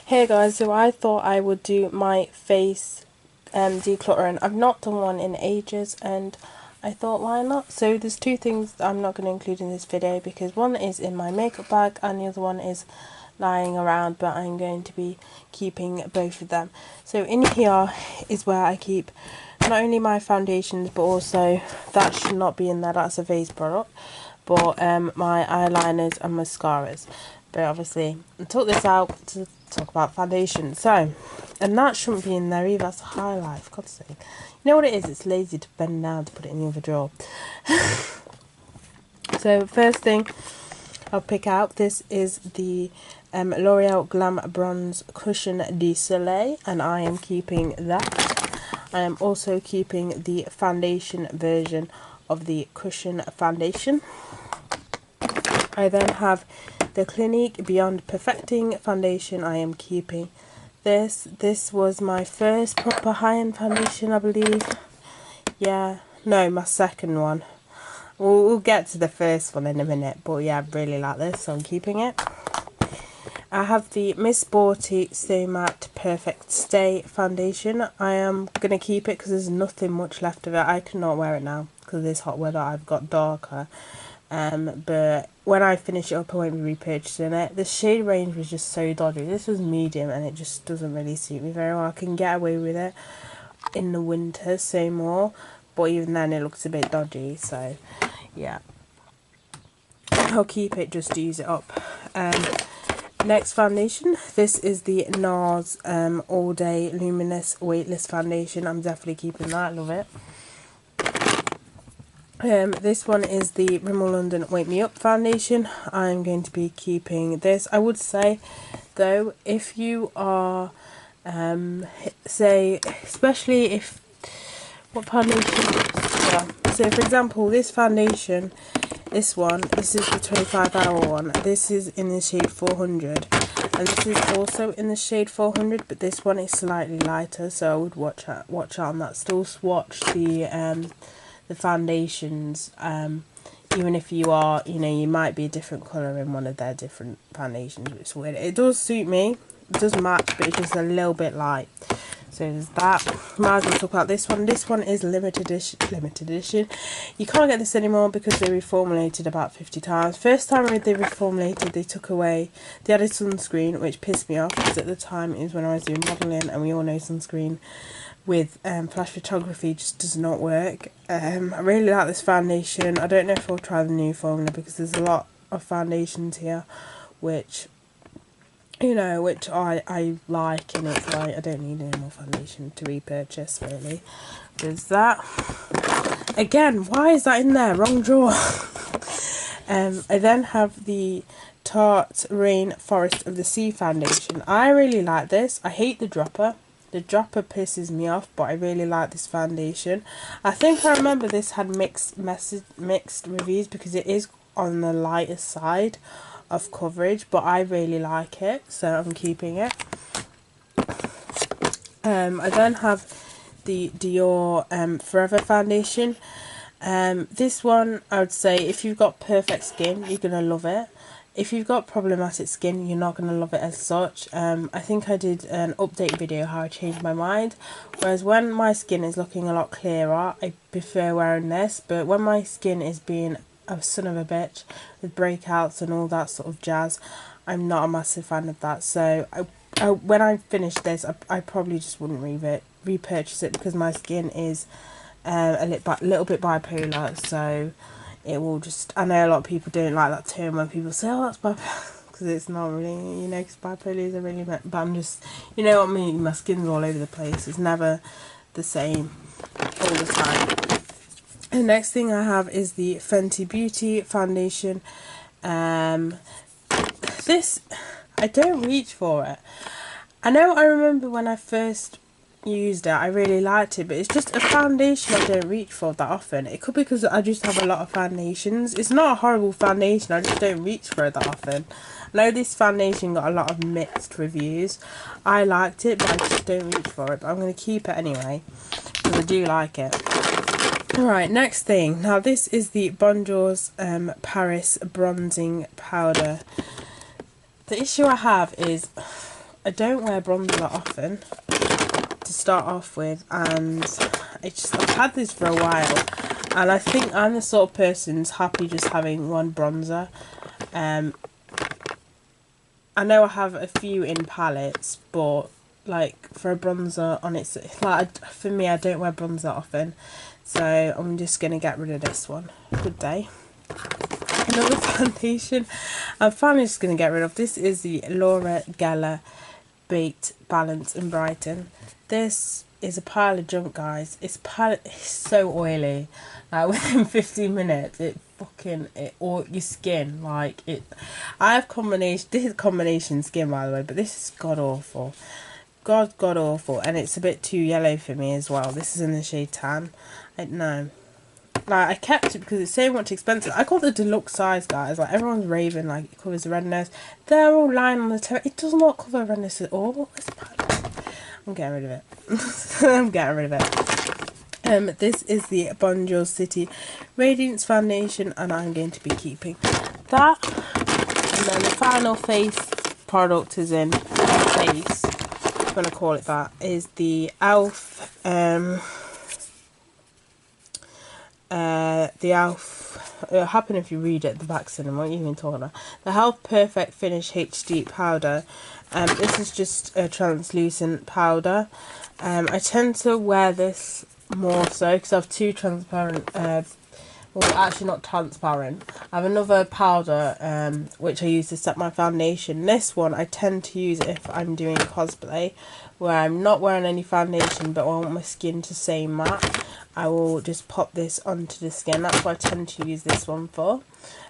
Hey guys, so I thought I would do my face decluttering. I've not done one in ages and I thought why not? So there's two things that I'm not going to include in this video because one is in my makeup bag and the other one is lying around, but I'm going to be keeping both of them. So in here is where I keep not only my foundations but also, that should not be in there, that's a face product, but my eyeliners and mascaras. But obviously I took this out to talk about foundation. So, and that shouldn't be in there either, that's a highlight, for God's sake. You know what it is? It's lazy to bend down to put it in the other drawer. So first thing I'll pick out, this is the L'Oreal Glam Bronze Cushion de Soleil, and I am keeping that. I am also keeping the foundation version of the Cushion Foundation. I then have the Clinique Beyond Perfecting Foundation. I am keeping this. This was my first proper high-end foundation, I believe. Yeah, no, my second one. We'll get to the first one in a minute, but yeah, I really like this, so I'm keeping it. I have the Miss Sporty Stay Matte Perfect Stay Foundation. I am going to keep it because there's nothing much left of it. I cannot wear it now because of this hot weather. I've got darker. But when I finish it up, I won't be repurchasing it. The shade range was just so dodgy. This was medium and it just doesn't really suit me very well. I can get away with it in the winter, so more. But even then it looks a bit dodgy, so yeah. I'll keep it just to use it up. Next foundation, this is the NARS All Day Luminous Weightless Foundation. I'm definitely keeping that, love it. This one is the Rimmel London Wake Me Up Foundation. I'm going to be keeping this. I would say, though, if you are, say, especially if, what foundation? Yeah. So, for example, this foundation, this is the 25-hour one. This is in the shade 400. And this is also in the shade 400, but this one is slightly lighter, so I would watch out on that. Still swatch the foundations, even if you are, you might be a different colour in one of their different foundations, which is weird. It does suit me, it does match, but it's just a little bit light. So there's that. Might as well talk about this one. This one is limited edition. You can't get this anymore because they reformulated about 50 times. First time they reformulated, they took away the added sunscreen, which pissed me off because at the time it was when I was doing modelling, and we all know sunscreen with flash photography just does not work. I really like this foundation. I don't know if I'll try the new formula because there's a lot of foundations here which I like, and it's like I don't need any more foundation to repurchase really. There's that. Again, why is that in there? Wrong drawer. I then have the Tarte Rain Forest of the Sea foundation. I really like this. I hate the dropper. The dropper pisses me off, but I really like this foundation. I think I remember this had mixed reviews because it is on the lighter side of coverage, but I really like it, so I'm keeping it. I then have the Dior Forever foundation. This one, I would say, if you've got perfect skin, you're going to love it. If you've got problematic skin, you're not going to love it as such. I think I did an update video how I changed my mind. Whereas when my skin is looking a lot clearer, I prefer wearing this. But when my skin is being a son of a bitch with breakouts and all that sort of jazz, I'm not a massive fan of that. So when I finish this, I probably just wouldn't repurchase it because my skin is a little bit bipolar. So it will just, I know a lot of people don't like that term when people say, oh, that's bipolar, because it's not really, because bipolar is a really, but I'm just, you know what I mean, my skin's all over the place, it's never the same all the time. The next thing I have is the Fenty Beauty foundation. This, I don't reach for it. I remember when I first used it, I really liked it, but it's just a foundation I don't reach for that often. It could be because I just have a lot of foundations. It's not a horrible foundation, I just don't reach for it that often. I know this foundation got a lot of mixed reviews. I liked it, but I just don't reach for it, but I'm going to keep it anyway because I do like it. Alright, next thing. Now this is the Bonjour's Paris Bronzing Powder. The issue I have is I don't wear bronzer often to start off with, and I've had this for a while, and I think I'm the sort of person who's happy just having one bronzer. I know I have a few in palettes, but like for a bronzer on its, like for me, I don't wear bronzer often, so I'm just gonna get rid of this one. Good day. Another foundation I'm finally just gonna get rid of. This is the Laura Geller Baked Balance and Brighten. This is a pile of junk, guys. It's so oily. Like within 15 minutes, or your skin, like it. I have combination. This is combination skin, by the way, but this is god awful, god awful, and it's a bit too yellow for me as well. This is in the shade tan. No. Like, I kept it because it's so much expensive. I got the deluxe size, guys. Like, everyone's raving, like, it covers the redness. They're all lying on the terrace. It does not cover redness at all. I'm getting rid of it. I'm getting rid of it. This is the Bonjour City Radiance Foundation, and I'm going to be keeping that. And then the final face product is in face, I'm going to call it that, is the e.l.f. It'll happen if you read it, the back cinema, what are you even talking about? The Health Perfect Finish HD powder. This is just a translucent powder. I tend to wear this more so because I have two transparent, well, actually not transparent. I have another powder which I use to set my foundation. This one I tend to use if I'm doing cosplay, where I'm not wearing any foundation but I want my skin to stay matte. I will just pop this onto the skin. That's what I tend to use this one for.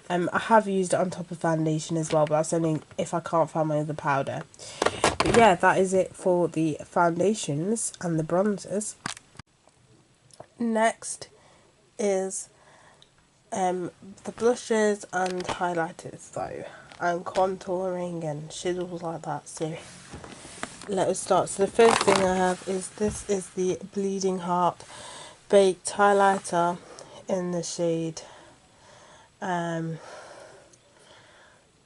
I have used it on top of foundation as well, but that's only if I can't find my other powder. But yeah, that is it for the foundations and the bronzers. Next is the blushes and highlighters though, and contouring and shizzles like that. So let us start. So the first thing I have is this is the Bleeding Heart Baked highlighter in the shade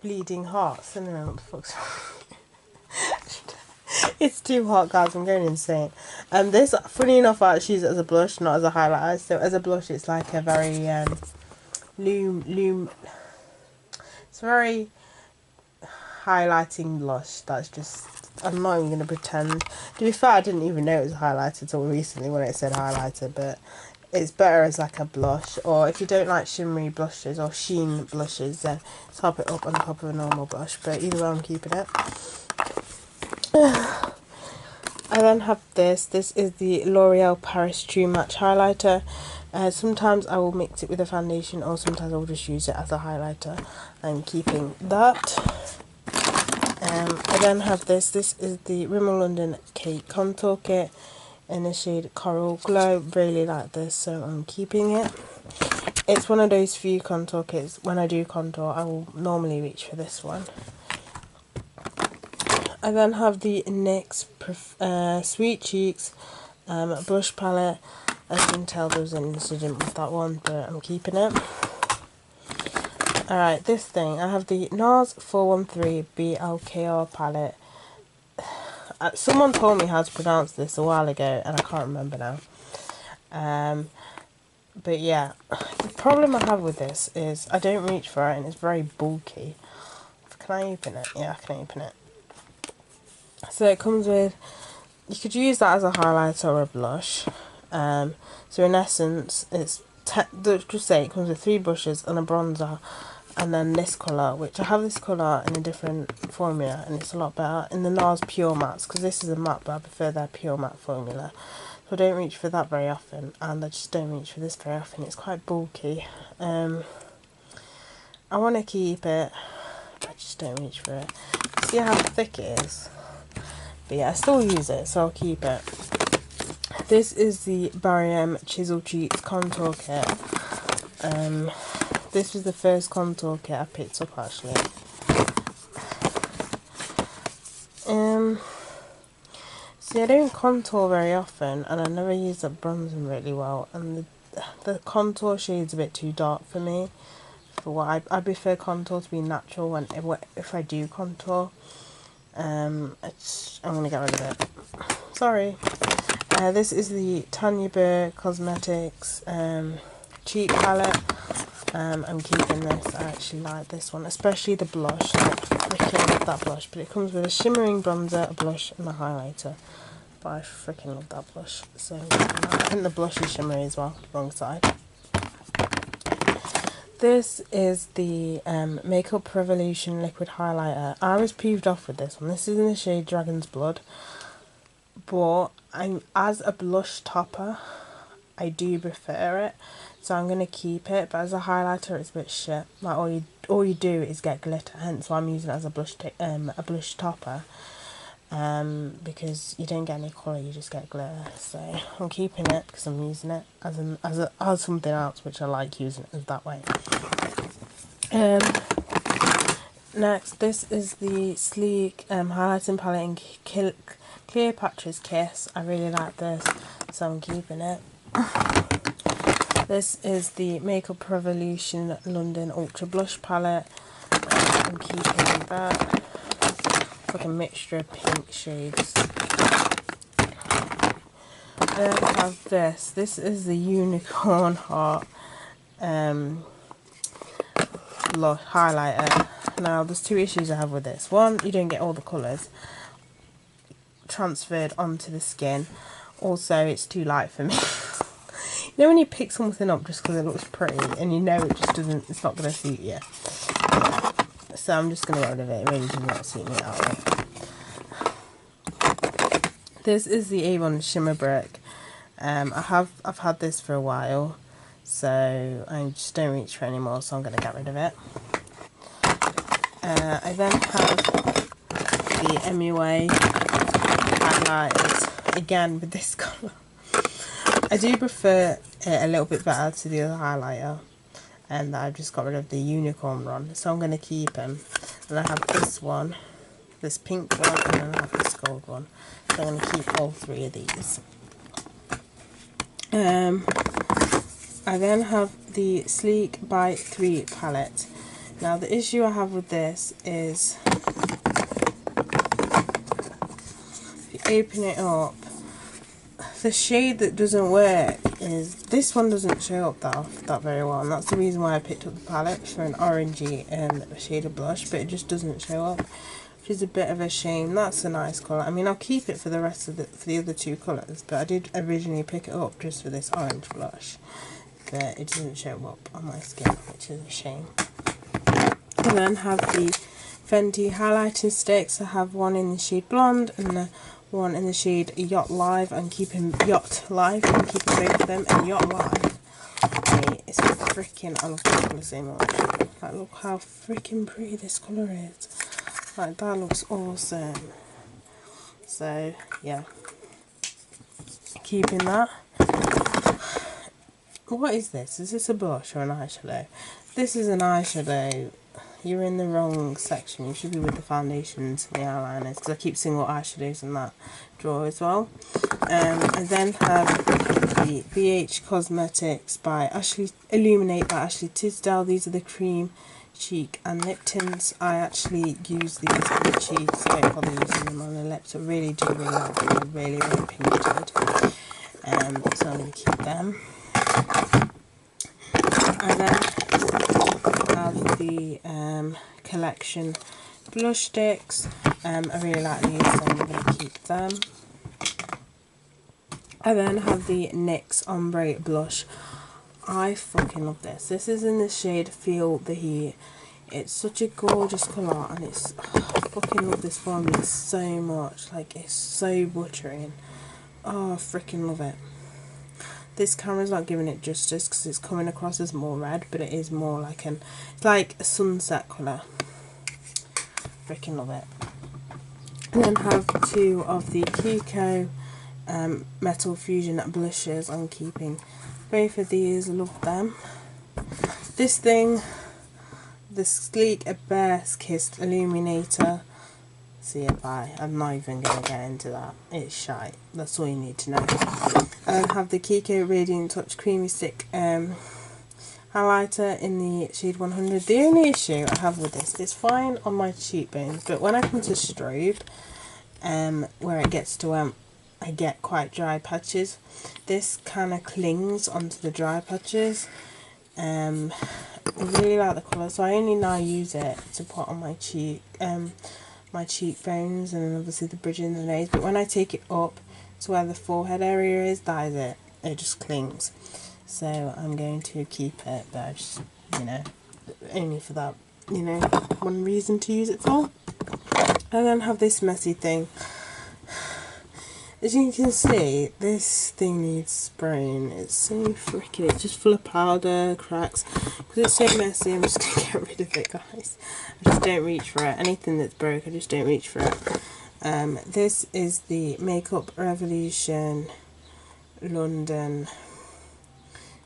Bleeding Hearts. I don't know what the fuck's it's too hot, guys. I'm going insane. This, funny enough, I actually use it as a blush, not as a highlighter. So as a blush, it's like a very it's very highlighting blush. That's just, I'm not even going to pretend. To be fair, I didn't even know it was a highlighter until recently when it said highlighter, but it's better as like a blush. Or if you don't like shimmery blushes or sheen blushes, then top it up on top of a normal blush. But either way, I'm keeping it. I then have this. This is the L'Oreal Paris True Match Highlighter. Sometimes I will mix it with a foundation, or sometimes I will just use it as a highlighter. I'm keeping that. I then have this. This is the Rimmel London Cake Contour Kit in the shade Coral Glow. Really like this, so I'm keeping it. It's one of those few contour kits. When I do contour, I will normally reach for this one. I then have the NYX Sweet Cheeks blush palette. As you can tell, there was an incident with that one, but I'm keeping it. Alright, this thing, I have the NARS 413 BLKR palette. Someone told me how to pronounce this a while ago, and I can't remember now. But yeah, the problem I have with this is I don't reach for it, and it's very bulky. Can I open it? Yeah, I can open it. So it comes with, you could use that as a highlighter or a blush. So in essence, it's just say it comes with 3 brushes and a bronzer, and then this colour, which I have this colour in a different formula, and it's a lot better in the NARS Pure Mattes, because this is a matte, but I prefer their Pure Matte formula. So I don't reach for that very often, and I just don't reach for this very often. It's quite bulky. I want to keep it, but I just don't reach for it. See how thick it is? But yeah, I still use it, so I'll keep it. This is the Barry M Chisel Cheats Contour Kit. This was the first contour kit I picked up, actually. See, I don't contour very often, and I never use up bronzing really well, and the contour shade's a bit too dark for me. For what I prefer contour to be natural if I do contour. I'm going to get rid of it. Sorry. This is the Tanya Burr Cosmetics cheek palette. I'm keeping this. I actually like this one, especially the blush. Like, freaking love that blush. But it comes with a shimmering bronzer, a blush, and a highlighter. But I freaking love that blush. So I think the blush is shimmery as well. Wrong side. This is the Makeup Revolution liquid highlighter. I was peeved off with this one. This is in the shade Dragon's Blood. But as a blush topper, I do prefer it. So I'm going to keep it. But as a highlighter, it's a bit shit. Like all you do is get glitter. Hence why I'm using it as a blush topper. Because you don't get any colour, you just get glitter. So I'm keeping it because I'm using it as something else, which I like using it that way. Next, this is the Sleek highlighting palette in Cleopatra's Kiss. I really like this, so I'm keeping it. This is the Makeup Revolution London Ultra Blush palette. I'm keeping that. Like a mixture of pink shades. I then have this. This is the Unicorn Heart highlighter. Now, there's two issues I have with this. One, you don't get all the colours transferred onto the skin. Also, it's too light for me. You know when you pick something up just because it looks pretty and you know it just doesn't, it's not going to suit you. So I'm just going to get rid of it. It really does not suit me at all. This is the Avon Shimmer Brick. I've had this for a while, so I just don't reach for it anymore, so I'm going to get rid of it. I then have the MUA highlighters, again with this colour. I do prefer it a little bit better to the other highlighter, and I've just got rid of the unicorn one, so I'm going to keep them. And I have this one, this pink one, and then I have this gold one. So I'm going to keep all three of these. I then have the Sleek by 3 palette. Now the issue I have with this is, if you open it up, the shade that doesn't work is, this one doesn't show up that very well, and that's the reason why I picked up the palette for an orangey shade of blush, but it just doesn't show up, which is a bit of a shame. That's a nice colour. I mean, I'll keep it for the rest of for the other two colours, but I did originally pick it up just for this orange blush, but it doesn't show up on my skin, which is a shame. I then have the Fenty highlighting sticks. I have one in the shade Blonde and one in the shade Yacht Live. I'm keeping Yacht Live. I'm keeping both of them. And Yacht Live, it's freaking, I love this colour so much. Like, look how freaking pretty this colour is. Like, that looks awesome. So yeah, keeping that. What is this? Is this a blush or an eyeshadow? This is an eyeshadow. You're in the wrong section. You should be with the foundations and the eyeliners, because I keep single eyeshadows in that drawer as well. I then have the BH Cosmetics by Illuminate by Ashley Tisdale. These are the cream, cheek and lip tints. I actually use these on the cheeks. I don't bother using them on the lips. I really do really like them. They're really, really pinted. So I'm going to keep them. I then have the collection blush sticks. I really like these, so I'm going to keep them. I then have the NYX Ombre Blush. I fucking love this. This is in the shade Feel the Heat. It's such a gorgeous colour, and it's, I fucking love this formula so much. Like, it's so buttery. Oh, I freaking love it. This camera's not giving it justice because it's coming across as more red, but it is more like it's like a sunset colour. Freaking love it. And then have two of the Kiko Metal Fusion blushes. I'm keeping both of these. I love them. This thing, the Sleek Bear's Kiss Illuminator. See it by. I'm not even going to get into that. It's shite. That's all you need to know. I have the Kiko Radiant Touch Creamy Stick highlighter in the shade 100. The only issue I have with this, it's fine on my cheekbones, but when I come to strobe, where it gets to I get quite dry patches, this kind of clings onto the dry patches. I really like the colour, so I only now use it to put on my my cheekbones, and then obviously the bridge in the nose. But when I take it up to where the forehead area is, that is it. It just clings. So I'm going to keep it, but I just, you know, only for that, you know, one reason to use it for. I then have this messy thing. As you can see, this thing needs spraying. It's so freaking, it's just full of powder, cracks. Because it's so messy, I'm just going to get rid of it, guys. I just don't reach for it. Anything that's broke, I just don't reach for it. This is the Makeup Revolution London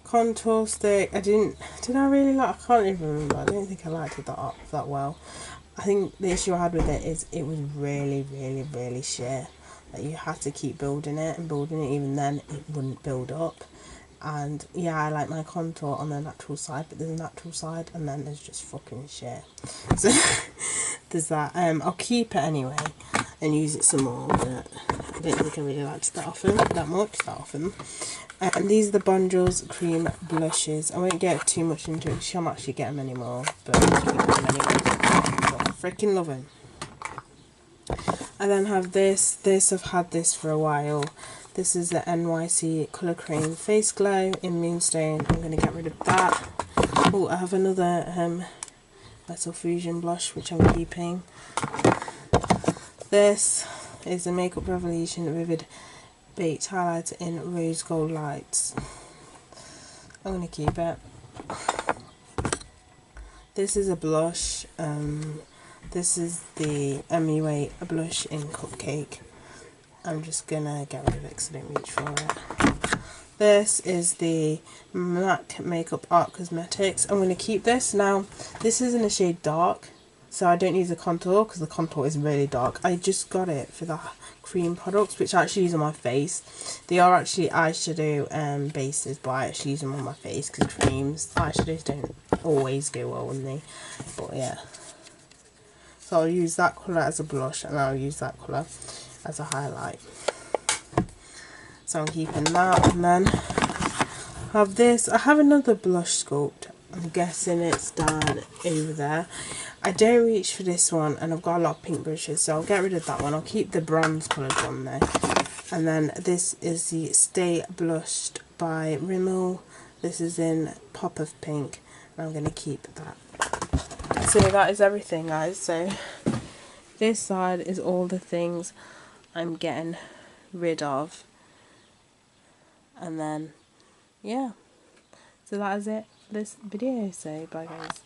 contour stick. did I really like, I can't even remember. I don't think I liked it that well. I think the issue I had with it is it was really sheer. That you had to keep building it and building it, even then it wouldn't build up. And yeah, I like my contour on the natural side, but there's a natural side and then there's just fucking shit. So there's that. I'll keep it anyway and use it some more, but I don't think I really liked that often. And these are the Bonjour's cream blushes. I won't get too much into it because you can't actually get them anymore, but I'll keep them anyway. I freaking love them. I then have this. I've had this for a while. This is the NYC Colour Cream Face Glow in Moonstone. I'm going to get rid of that. Oh, I have another Metal Fusion blush, which I'm keeping. This is the Makeup Revolution Vivid Baked Highlighter in Rose Gold Lights. I'm going to keep it. This is a blush. This is the MUA blush in Cupcake. I'm just gonna get rid of it because I don't reach for it. This is the MAC Makeup Art Cosmetics. I'm gonna keep this. Now, this is in the shade Dark, so I don't use the contour because the contour is really dark. I just got it for the cream products, which I actually use on my face. They are actually eyeshadow bases, but I actually use them on my face because creams, eyeshadows don't always go well with me. But yeah. So I'll use that colour as a blush and I'll use that colour as a highlight. So I'm keeping that, and then I have this. I have another blush sculpt. I'm guessing it's down over there. I don't reach for this one and I've got a lot of pink brushes, so I'll get rid of that one. I'll keep the bronze coloured one there. And then this is the Stay Blushed by Rimmel. This is in Pop of Pink and I'm going to keep that. So that is everything, guys. So this side is all the things I'm getting rid of, and then yeah, so that is it for this video. So bye, guys.